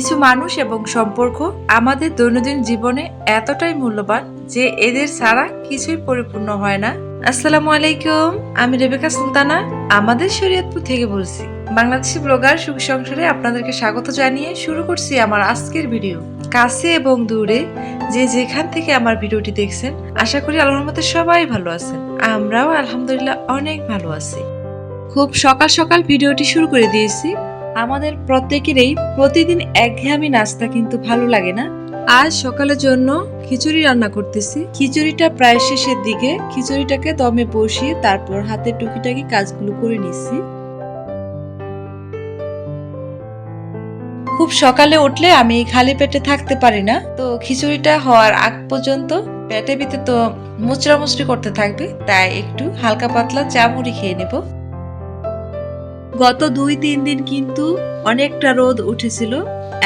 কিছু মানুষ এবং সম্পর্ক আমাদের দৈনন্দিন জীবনে এতটাই মূল্যবান যে এদের ছাড়া কিছুই পরিপূর্ণ হয় না। আসসালামু আলাইকুম, আমি রেবেকা সুলতানা আমাদের শরীয়তপুর থেকে বলছি। বাংলাদেশি ব্লগার সুখ সংসারে আপনাদেরকে স্বাগত জানিয়ে শুরু করছি আমার আজকের ভিডিও। কাছে এবং দূরে যে যেখান থেকে আমার ভিডিওটি দেখছেন, আশা করি আল্লাহর রহমতে সবাই ভালো আছেন। আমরাও আলহামদুলিল্লাহ অনেক ভালো আছি। খুব সকাল সকাল ভিডিওটি শুরু করে দিয়েছি। আমাদের প্রত্যেকেরই প্রতিদিন একঘেয়েমি নাস্তা কিন্তু ভালো লাগে না। আজ সকালের জন্য খিচুড়ি রান্না করতেছি। খিচুড়িটা প্রায় শেষের দিকে, খিচুড়িটাকে দমে বসিয়ে তারপর হাতে টুকিটাকি কাজগুলো করে নিচ্ছি। খুব সকালে উঠলে আমি খালি পেটে থাকতে পারি না, তো খিচুড়িটা হওয়ার আগ পর্যন্ত পেটে ভিতরে তো মুচড়ামুচড়ি করতে থাকবে, তাই একটু হালকা পাতলা চা মুড়ি খেয়ে নেব। গত 2-3 দিন কিন্তু অনেকটা রোদ উঠেছিল,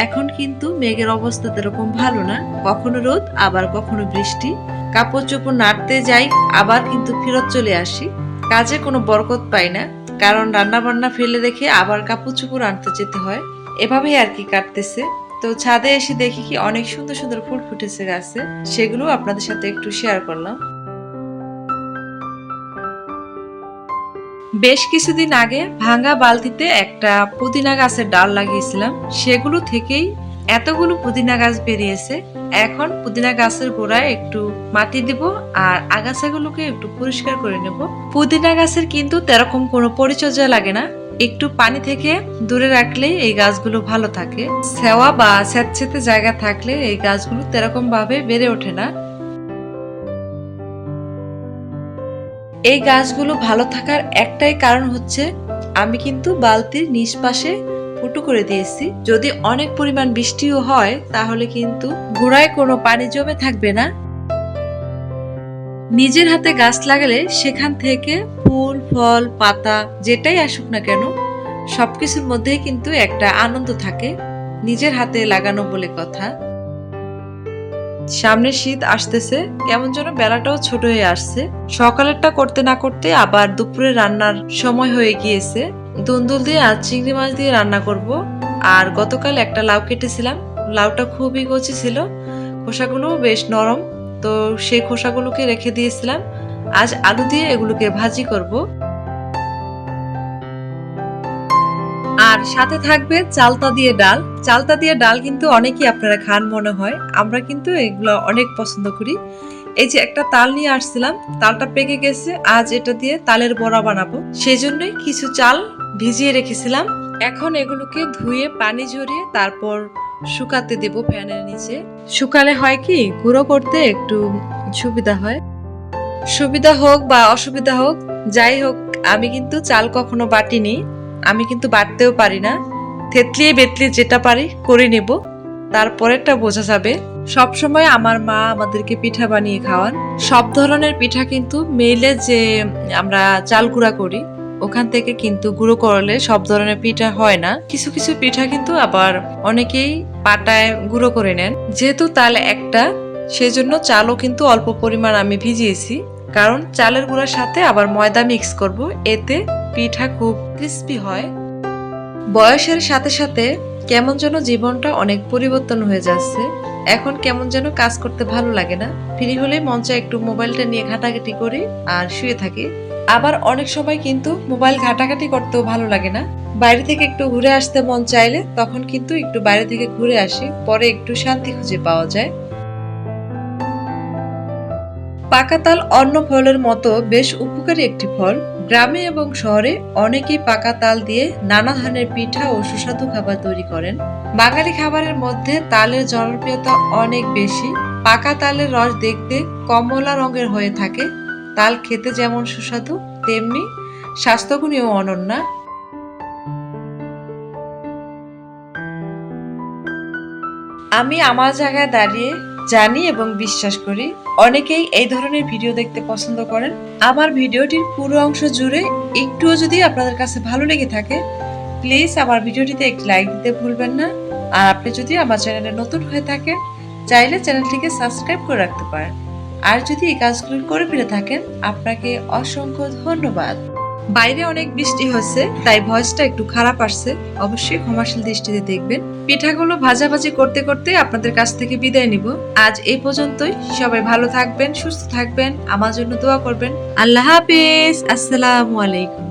এখন কিন্তু মেঘের অবস্থা এরকম ভালো না, কখনো রোদ আবার কখনো বৃষ্টি। কাপড় চোপড় নাড়তে যাই, আবার কিন্তু ফেরত চলে আসি। কাজে কোনো বরকত পাই না, কারণ রান্না বান্না ফেলে রেখে আবার কাপড় চোপড় আনতে যেতে হয়। এভাবেই আর কি কাটতেছে। তো ছাদে এসে দেখি কি অনেক সুন্দর সুন্দর ফুল ফুটেছে গাছে, সেগুলো আপনাদের সাথে একটু শেয়ার করলাম। বেশ কিছুদিন আগে ভাঙা বালতিতে একটা পুদিনা গাছের ডাল লাগিয়েছিলাম, সেগুলো থেকেই এতগুলো পুদিনা গাছ বেরিয়েছে। এখন পুদিনা গাছের গোড়ায় একটু মাটি দিব আর আগাছাগুলোকে একটু পরিষ্কার করে নেব। পুদিনা গাছের কিন্তু তেরকম কোনো পরিচর্যা লাগে না, একটু পানি থেকে দূরে রাখলে এই গাছগুলো ভালো থাকে। সেওয়া বা স্যাঁতসেঁতে জায়গা থাকলে এই গাছগুলো তেরকম ভাবে বেড়ে ওঠে না। এই গাছগুলো ভালো থাকার একটাই কারণ হচ্ছে আমি কিন্তু বালতির নিচ পাশে ফুটো করে দিয়েছি। যদি অনেক পরিমাণ বৃষ্টিও হয় তাহলে কিন্তু গোড়ায় কোনো পানি জমে থাকবে না। নিজের হাতে গাছ লাগালে সেখান থেকে ফুল ফল পাতা যেটাই আসুক না কেন সবকিছুর মধ্যেই কিন্তু একটা আনন্দ থাকে, নিজের হাতে লাগানো বলে কথা। সামনে শীত আসতেছে, কেমন যেন বেলাটাও ছোট হয়ে আসছে। সকালেরটা করতে না করতে আবার দুপুরে রান্নার সময় হয়ে গিয়েছে। দুন্দুল দিয়ে আর চিংড়ি মাছ দিয়ে রান্না করব। আর গতকাল একটা লাউ কেটেছিলাম, লাউটা খুবই কচি ছিল, খোসাগুলো বেশ নরম, তো সেই খোসাগুলোকে রেখে দিয়েছিলাম। আজ আলু দিয়ে এগুলোকে ভাজি করব। আর সাথে থাকবে চালতা দিয়ে ডাল। চালতা দিয়ে ডাল কিন্তু অনেকেই আপনারা খান মনে হয়, আমরা কিন্তু এগুলো অনেক পছন্দ করি। এই যে একটা তাল নিয়ে আসছিলাম, তালটা পেকে গেছে, আজ এটা দিয়ে তালের বড়া বানাবো, সেই জন্যই কিছু চাল ভিজিয়ে রেখেছিলাম। এখন এগুলোকে ধুয়ে পানি ঝরিয়ে তারপর শুকাতে দেব ফ্যানের নিচে। শুকালে হয় কি গুঁড়ো করতে একটু সুবিধা হয়। সুবিধা হোক বা অসুবিধা হোক, যাই হোক, আমি কিন্তু চাল কখনো বাটিনি, আমি কিন্তু বাটতেও পারি না। থেতলিয়ে বেতলিয়ে যেটা পারি করে নেব, তারপরেরটা বোঝা যাবে। সবসময় আমার মা আমাদেরকে পিঠা বানিয়ে খাওয়ান। সব ধরনের পিঠা কিন্তু মেলে যে আমরা চাল গুঁড়া করি ওখান থেকে কিন্তু গুঁড়ো করলে সব ধরনের পিঠা হয় না। কিছু কিছু পিঠা কিন্তু আবার অনেকেই পাটায় গুঁড়ো করে নেন। যেহেতু তাল একটা, সেজন্য চালও কিন্তু অল্প পরিমাণ আমি ভিজিয়েছি, কারণ চালের গুঁড়ার সাথে আবার ময়দা মিক্স করব, এতে পিঠা খুব ক্রিস্পি হয়। বয়সের সাথে সাথে কেমন যেন জীবনটা অনেক পরিবর্তন হয়ে যাচ্ছে। এখন কেমন যেন কাজ করতে ভালো লাগে না, ফ্রি হলে মন চায় একটু মোবাইলটা নিয়ে ঘাটাঘাটি করি আর শুয়ে থাকি। আবার অনেক সময় কিন্তু মোবাইল ঘাটাঘাটি করতেও ভালো লাগে না, বাইরে থেকে একটু ঘুরে আসতে মন চাইলে তখন কিন্তু একটু বাইরে থেকে ঘুরে আসি, পরে একটু শান্তি খুঁজে পাওয়া যায়। পাকা তাল অন্য ফলের মতো বেশ উপকারী একটি ফল। গ্রামে এবং শহরে অনেকেই পাকা তাল দিয়ে নানা ধরনের পিঠা ও সুস্বাদু খাবার তৈরি করেন। বাঙালি খাবারের মধ্যে তালের জনপ্রিয়তা অনেক বেশি। পাকা তালের রস দেখতে কমলা রঙের হয়ে থাকে। তাল খেতে যেমন সুস্বাদু, তেমনি স্বাস্থ্যগুণীও অনন্য। আমি আমার জায়গায় দাঁড়িয়ে জানি এবং বিশ্বাস করি অনেকেই এই ধরনের ভিডিও দেখতে পছন্দ করেন। আমার ভিডিওটির পুরো অংশ জুড়ে একটুও যদি আপনাদের কাছে ভালো লেগে থাকে, প্লিজ আমার ভিডিওটিতে একটি লাইক দিতে ভুলবেন না। আর আপনি যদি আমার চ্যানেলে নতুন হয়ে থাকেন, চাইলে চ্যানেলটিকে সাবস্ক্রাইব করে রাখতে পারেন। আর যদি এই কাজগুলো করে ফেলে থাকেন, আপনাকে অসংখ্য ধন্যবাদ। বাইরে অনেক বৃষ্টি হচ্ছে, তাই ভয়েসটা একটু খারাপ আসছে, অবশ্যই ক্ষমাশীল দৃষ্টিতে দেখবেন। পিঠাগুলো ভাজাভাজি করতে করতে আপনাদের কাছ থেকে বিদায় নিব। আজ এই পর্যন্তই। সবাই ভালো থাকবেন, সুস্থ থাকবেন, আমার জন্য দোয়া করবেন। আল্লাহ হাফেজ, আসসালামু আলাইকুম।